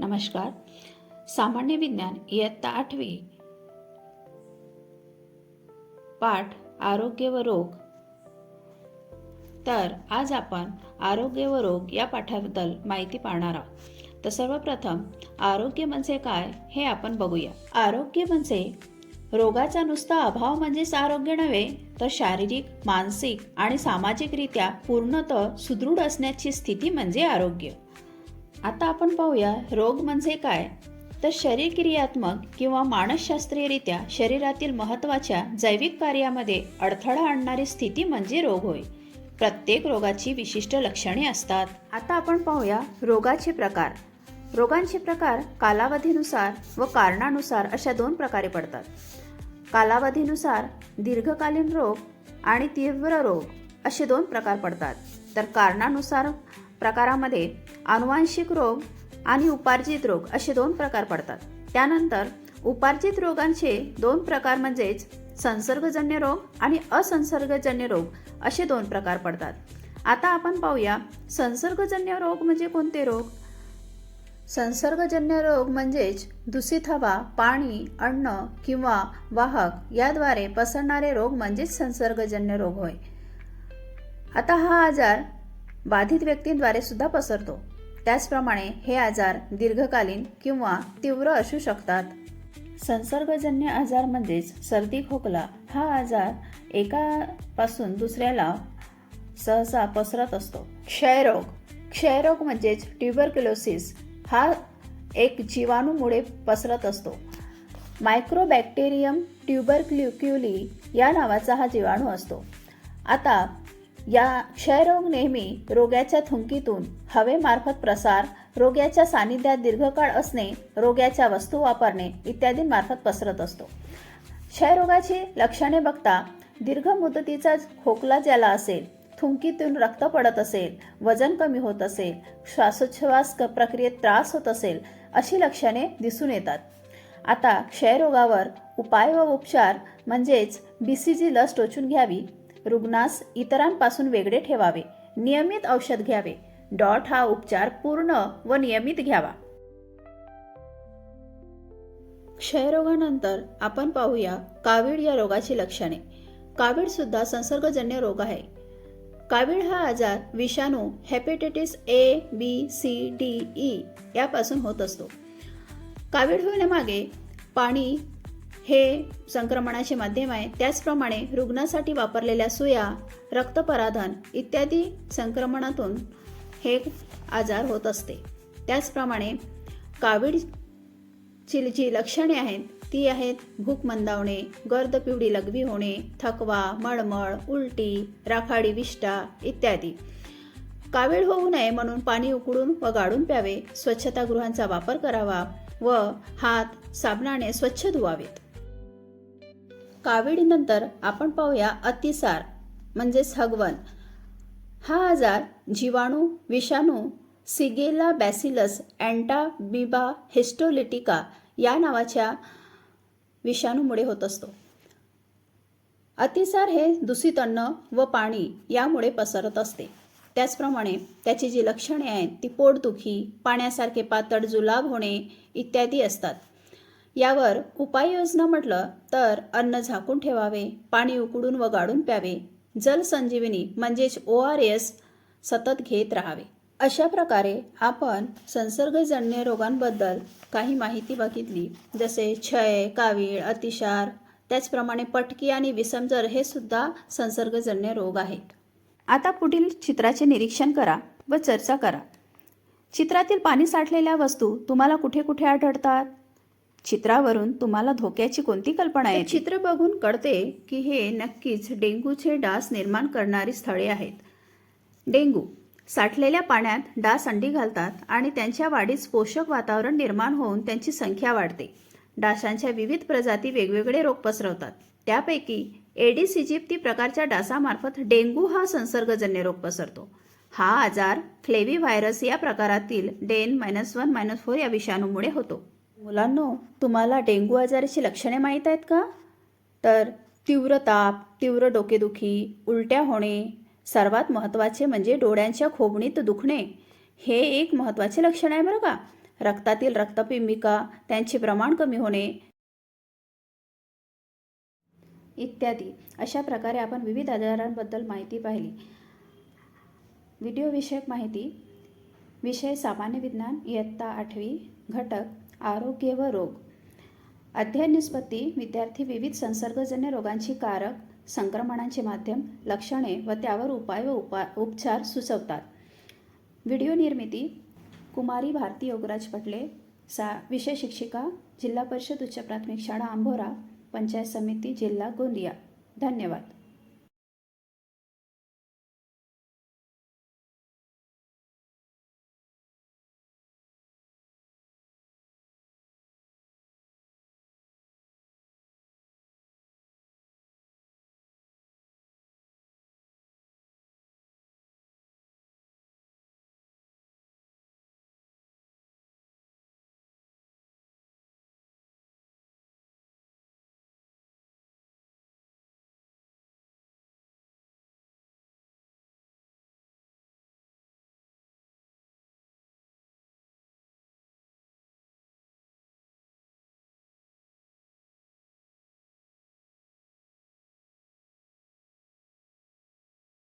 नमस्कार. सामान्य विज्ञान इयत्ता 8वी पाठ आरोग्य व रोग. तर आज आपण आरोग्य व रोग या पाठाबद्दल माहिती पाहणार आहोत. तर सर्वप्रथम आरोग्य म्हणजे काय हे आपण बघूया. आरोग्य म्हणजे रोगाचा नुसता अभाव म्हणजेच आरोग्य नव्हे, तर शारीरिक, मानसिक आणि सामाजिकरित्या पूर्णतः सुदृढ असण्याची स्थिती म्हणजे आरोग्य. आता आपण पाहूया रोग म्हणजे काय. तर शरीर क्रियात्मक किंवा मानसशास्त्रीयरित्या शरीरातील महत्त्वाच्या जैविक कार्यामध्ये अडथळा आणणारी स्थिती म्हणजे रोग होय. प्रत्येक रोगाची विशिष्ट लक्षणे असतात. आता आपण पाहूया रोगाचे प्रकार. रोगांचे प्रकार कालावधीनुसार व कारणानुसार अशा 2 प्रकारे पडतात. कालावधीनुसार दीर्घकालीन रोग आणि तीव्र रोग असे 2 प्रकार पडतात. तर कारणानुसार प्रकारामध्ये अनुवांशिक रोग आणि उपार्जित रोग असे 2 प्रकार पडतात. त्यानंतर उपार्जित रोगांचे 2 प्रकार म्हणजेच संसर्गजन्य रोग आणि असंसर्गजन्य रोग असे 2 प्रकार पडतात. आता आपण पाहूया संसर्गजन्य रोग म्हणजे कोणते रोग. संसर्गजन्य रोग म्हणजेच दूषित हवा, पाणी, अन्न किंवा वाहक याद्वारे पसरणारे रोग म्हणजेच संसर्गजन्य रोग होय. आता हा आजार बाधित व्यक्तींद्वारे सुद्धा पसरतो. त्याचप्रमाणे हे आजार दीर्घकालीन किंवा तीव्र असू शकतात. संसर्गजन्य आजार म्हणजेच सर्दी खोकला. हा आजार एकापासून दुसऱ्याला सहसा पसरत असतो. क्षयरोग. क्षयरोग म्हणजेच ट्युबरक्युलोसिस. हा एक जीवाणूमुळे पसरत असतो. मायक्रोबॅक्टेरियम ट्युबरक्युली या नावाचा हा जीवाणू असतो. आता या क्षयरोग नेहमी रोग्याच्या थुंकीतून हवेमार्फत प्रसार, रोग्याच्या सानिध्यात दीर्घकाळ असणे, रोग्याच्या वस्तू वापरणे इत्यादी मार्फत पसरत असतो. क्षयरोगाची लक्षणे बघता दीर्घ मुदतीचा खोकला ज्याला असेल, थुंकीतून रक्त पडत असेल, वजन कमी होत असेल, श्वासोच्छवास प्रक्रियेत त्रास होत असेल अशी लक्षणे दिसून येतात. आता क्षयरोगावर उपाय व उपचार म्हणजेच BCG लस टोचून घ्यावी, रुग्णास इतरांपासून वेगळे ठेवावे, नियमित औषध घ्यावे. डॉट हा उपचार पूर्ण व नियमित घ्यावा. क्षयरोगानंतर आपण पाहूया कावीळ या रोगाची लक्षणे. कावीळ सुद्धा संसर्गजन्य रोग आहे. कावीळ हा आजार विषाणू hepatitis A, B, C, D, E यापासून होत असतो. कावीळ होण्यामागे पाणी हे संक्रमणाचे माध्यम आहे. त्याचप्रमाणे रुग्णासाठी वापरलेल्या सुया, रक्तपराधन इत्यादी संक्रमणातून हे आजार होत असते. त्याचप्रमाणे कावीळची जी लक्षणे आहेत ती आहेत भूक मंदावणे, गर्द पिवळी लघवी होणे, थकवा, मळमळ, उलटी, राखाडी विष्ठा इत्यादी. कावीळ होऊ नये म्हणून पाणी उकळून व गाळून प्यावे, स्वच्छतागृहांचा वापर करावा व हात साबणाने स्वच्छ धुवावेत. काविळीनंतर आपण पाहूया अतिसार म्हणजेच हगवण. हा आजार जीवाणू, विषाणू सिगेला बॅसिलस अँटाबीबा हिस्टोलिटिका या नावाच्या विषाणूमुळे होत असतो. अतिसार हे दूषित अन्न व पाणी यामुळे पसरत असते. त्याचप्रमाणे त्याची जी लक्षणे आहेत ती पोटदुखी, पाण्यासारखे पातळ जुलाब होणे इत्यादी असतात. यावर उपाययोजना म्हटलं तर अन्न झाकून ठेवावे, पाणी उकळून व गाळून प्यावे, जलसंजीवनी म्हणजेच ORS सतत घेत राहावे. अशा प्रकारे आपण संसर्गजन्य रोगांबद्दल काही माहिती बघितली, जसे क्षय, कावीळ, अतिसार. त्याचप्रमाणे पटकी आणि विषमज्वर हे सुद्धा संसर्गजन्य रोग आहेत. आता पुढील चित्राचे निरीक्षण करा व चर्चा करा. चित्रातील पाणी साठलेल्या वस्तू तुम्हाला कुठे कुठे आढळतात. चित्रावरून तुम्हाला धोक्याची कोणती कल्पना आहे. चित्र बघून कळते की हे नक्कीच डेंग्यूचे डास निर्माण करणारी स्थळे आहेत. डेंग्यू. साठलेल्या पाण्यात डास अंडी घालतात आणि त्यांच्या वाढीस पोषक वातावरण निर्माण होऊन त्यांची संख्या वाढते. डासांच्या विविध प्रजाती वेगवेगळे रोग पसरवतात. त्यापैकी एडिस इजिप्ती प्रकारच्या डासामार्फत डेंग्यू हा संसर्गजन्य रोग पसरतो. हा आजार फ्लेव्हीव्हायरस या प्रकारातील डेन-1-4 या विषाणूमुळे होतो. मुलांनो, तुम्हाला डेंग्यू आजाराची लक्षणे माहीत आहेत का. तर तीव्र ताप, तीव्र डोकेदुखी, उलट्या होणे, सर्वात महत्त्वाचे म्हणजे डोळ्यांच्या खोबणीत दुखणे हे एक महत्त्वाचे लक्षण आहे बरं का. रक्तातील रक्तपिंबिका, त्यांचे प्रमाण कमी होणे इत्यादी. अशा प्रकारे आपण विविध आजारांबद्दल माहिती पाहिली. व्हिडिओविषयक माहिती विषय सामान्य विज्ञान, इयत्ता 8वी, घटक आरोग्य व रोग. अध्ययन निष्पत्ती विद्यार्थी विविध संसर्गजन्य रोगांची कारक, संक्रमणांचे माध्यम, लक्षणे व त्यावर उपाय व उपचार सुचवतात. व्हिडिओ निर्मिती कुमारी भारती योगराज पटले, विषय शिक्षिका, जिल्हा परिषद उच्च प्राथमिक शाळा आंभोरा, पंचायत समिती, जिल्हा गोंदिया. धन्यवाद.